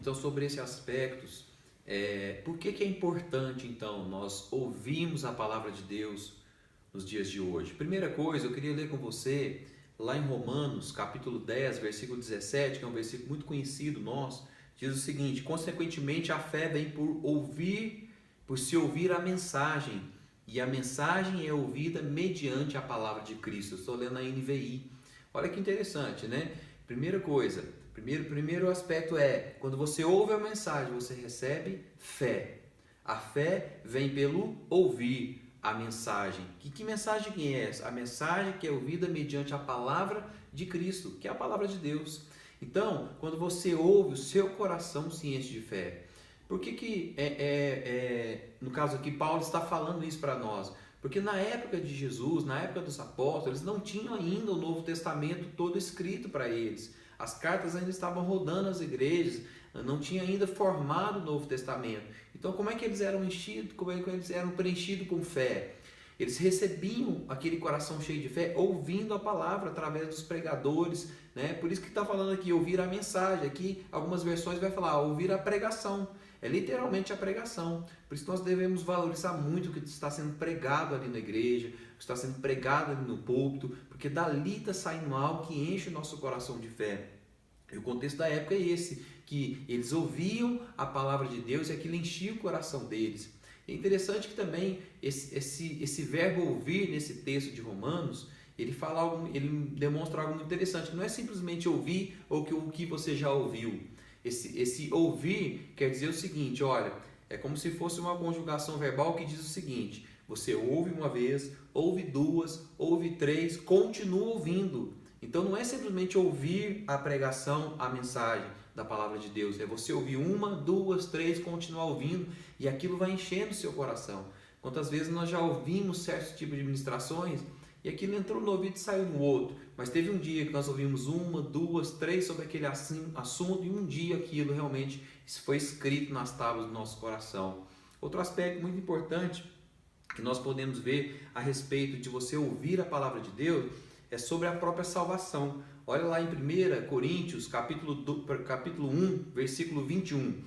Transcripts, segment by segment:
Então, sobre esses aspectos, por que é importante, então, nós ouvirmos a palavra de Deus nos dias de hoje? Primeira coisa, eu queria ler com você, lá em Romanos, capítulo 10, versículo 17, que é um versículo muito conhecido nosso, diz o seguinte: consequentemente, a fé vem por se ouvir a mensagem, e a mensagem é ouvida mediante a palavra de Cristo. Eu estou lendo a NVI. Olha que interessante, né? Primeira coisa, primeiro aspecto é, quando você ouve a mensagem, você recebe fé. A fé vem pelo ouvir a mensagem. Que mensagem que é essa? A mensagem que é ouvida mediante a palavra de Cristo, que é a palavra de Deus. Então, quando você ouve, o seu coração se enche de fé. Por que no caso aqui, Paulo está falando isso para nós? Porque na época de Jesus, na época dos apóstolos, eles não tinham ainda o Novo Testamento todo escrito para eles. As cartas ainda estavam rodando as igrejas, não tinha ainda formado o Novo Testamento. Então, como é que eles eram enchidos? Como é que eles eram preenchidos com fé? Eles recebiam aquele coração cheio de fé ouvindo a palavra através dos pregadores, né? Por isso que está falando aqui, ouvir a mensagem. Aqui, algumas versões vai falar ouvir a pregação. É literalmente a pregação. Por isso nós devemos valorizar muito o que está sendo pregado ali na igreja, o que está sendo pregado ali no púlpito, porque dali está saindo algo que enche o nosso coração de fé. E o contexto da época é esse, que eles ouviam a palavra de Deus e aquilo enchia o coração deles. É interessante que também esse verbo ouvir nesse texto de Romanos, ele demonstra algo muito interessante, que não é simplesmente ouvir ou o que você já ouviu. Esse ouvir quer dizer o seguinte, olha, é como se fosse uma conjugação verbal que diz o seguinte: você ouve uma vez, ouve duas, ouve três, continua ouvindo. Então não é simplesmente ouvir a pregação, a mensagem da palavra de Deus, é você ouvir uma, duas, três, continuar ouvindo, e aquilo vai enchendo o seu coração. Quantas vezes nós já ouvimos certos tipos de ministrações e aquilo entrou no ouvido e saiu no outro, mas teve um dia que nós ouvimos uma, duas, três sobre aquele assunto, e um dia aquilo realmente foi escrito nas tábuas do nosso coração. Outro aspecto muito importante que nós podemos ver a respeito de você ouvir a palavra de Deus é sobre a própria salvação. Olha lá em 1 Coríntios, capítulo 1, versículo 21.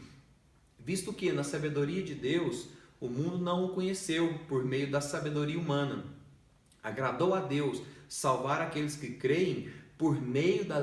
Visto que na sabedoria de Deus o mundo não o conheceu por meio da sabedoria humana, agradou a Deus salvar aqueles que creem por meio da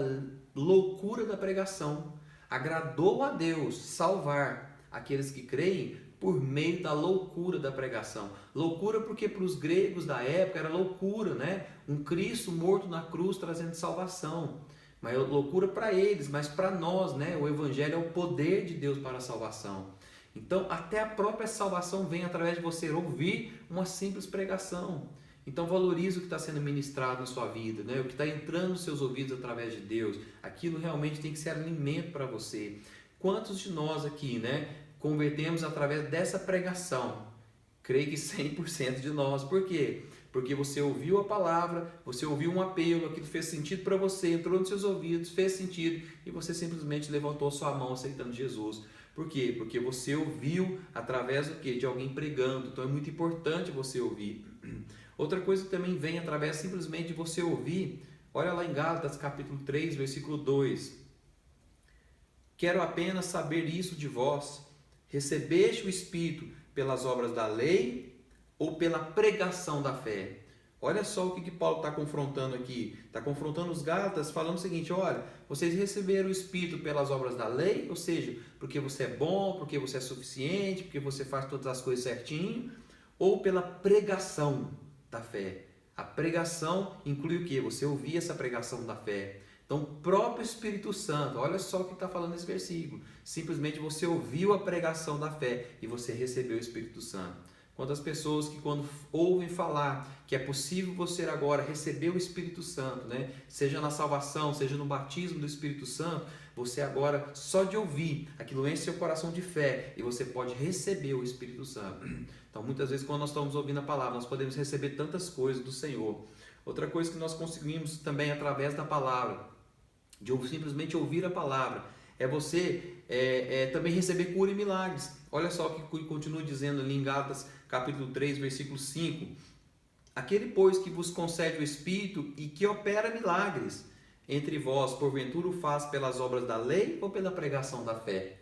loucura da pregação. Agradou a Deus salvar aqueles que creem por meio da loucura da pregação. Loucura porque para os gregos da época era loucura, né? Um Cristo morto na cruz trazendo salvação. Mas loucura para eles, mas para nós, né? O Evangelho é o poder de Deus para a salvação. Então, até a própria salvação vem através de você ouvir uma simples pregação. Então, valorize o que está sendo ministrado na sua vida, né? O que está entrando nos seus ouvidos através de Deus. Aquilo realmente tem que ser alimento para você. Quantos de nós aqui, né, convertemos através dessa pregação? Creio que 100% de nós. Por quê? Porque você ouviu a palavra, você ouviu um apelo, aquilo fez sentido para você, entrou nos seus ouvidos, fez sentido, e você simplesmente levantou sua mão aceitando Jesus. Por quê? Porque você ouviu através do quê? De alguém pregando. Então é muito importante você ouvir. Outra coisa que também vem através simplesmente de você ouvir, olha lá em Gálatas capítulo 3, versículo 2. Quero apenas saber isso de vós: recebeste o Espírito pelas obras da lei ou pela pregação da fé? Olha só o que Paulo está confrontando aqui. Está confrontando os Gálatas falando o seguinte: olha, vocês receberam o Espírito pelas obras da lei, ou seja, porque você é bom, porque você é suficiente, porque você faz todas as coisas certinho, ou pela pregação da fé. A pregação inclui o quê? Você ouvir essa pregação da fé. Então, o próprio Espírito Santo, olha só o que está falando nesse versículo. Simplesmente você ouviu a pregação da fé e você recebeu o Espírito Santo. Quantas pessoas que quando ouvem falar que é possível você agora receber o Espírito Santo, né? Seja na salvação, seja no batismo do Espírito Santo, você agora, só de ouvir, aquilo enche seu coração de fé e você pode receber o Espírito Santo. Então, muitas vezes, quando nós estamos ouvindo a palavra, nós podemos receber tantas coisas do Senhor. Outra coisa que nós conseguimos também através da palavra, de simplesmente ouvir a palavra, é você também receber cura e milagres. Olha só o que continua dizendo ali em Gálatas capítulo 3, versículo 5. Aquele, pois, que vos concede o Espírito e que opera milagres entre vós, porventura o faz pelas obras da lei ou pela pregação da fé?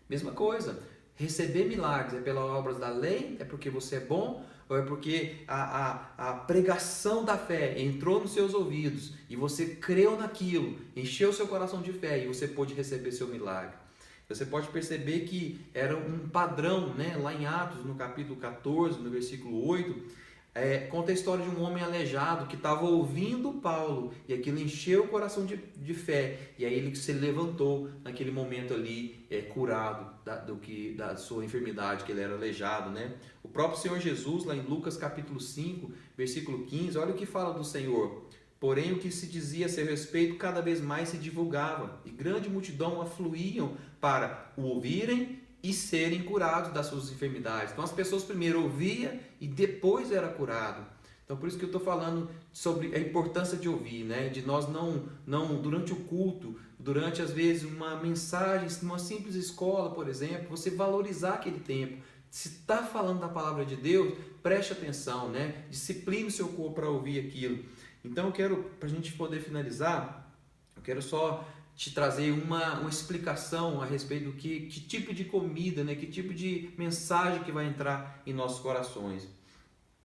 Mesma coisa, receber milagres é pelas obras da lei, é porque você é bom, ou é porque a pregação da fé entrou nos seus ouvidos e você creu naquilo, encheu seu coração de fé e você pôde receber seu milagre. Você pode perceber que era um padrão, né? Lá em Atos, no capítulo 14, no versículo 8, conta a história de um homem aleijado que estava ouvindo Paulo e aquilo encheu o coração de fé, e aí ele se levantou naquele momento ali, curado da sua enfermidade, que ele era aleijado, né? O próprio Senhor Jesus, lá em Lucas capítulo 5, versículo 15, olha o que fala do Senhor: porém o que se dizia a seu respeito cada vez mais se divulgava, e grande multidão afluíam para o ouvirem e serem curados das suas enfermidades. Então as pessoas primeiro ouviam e depois era curado. Então por isso que eu estou falando sobre a importância de ouvir, né? De nós não durante o culto, durante às vezes uma mensagem, numa simples escola, por exemplo, você valorizar aquele tempo. Se está falando da palavra de Deus, preste atenção, né? Discipline o seu corpo para ouvir aquilo. Então eu quero, para a gente poder finalizar, eu quero só te trazer uma explicação a respeito do que tipo de comida, né? Que tipo de mensagem que vai entrar em nossos corações.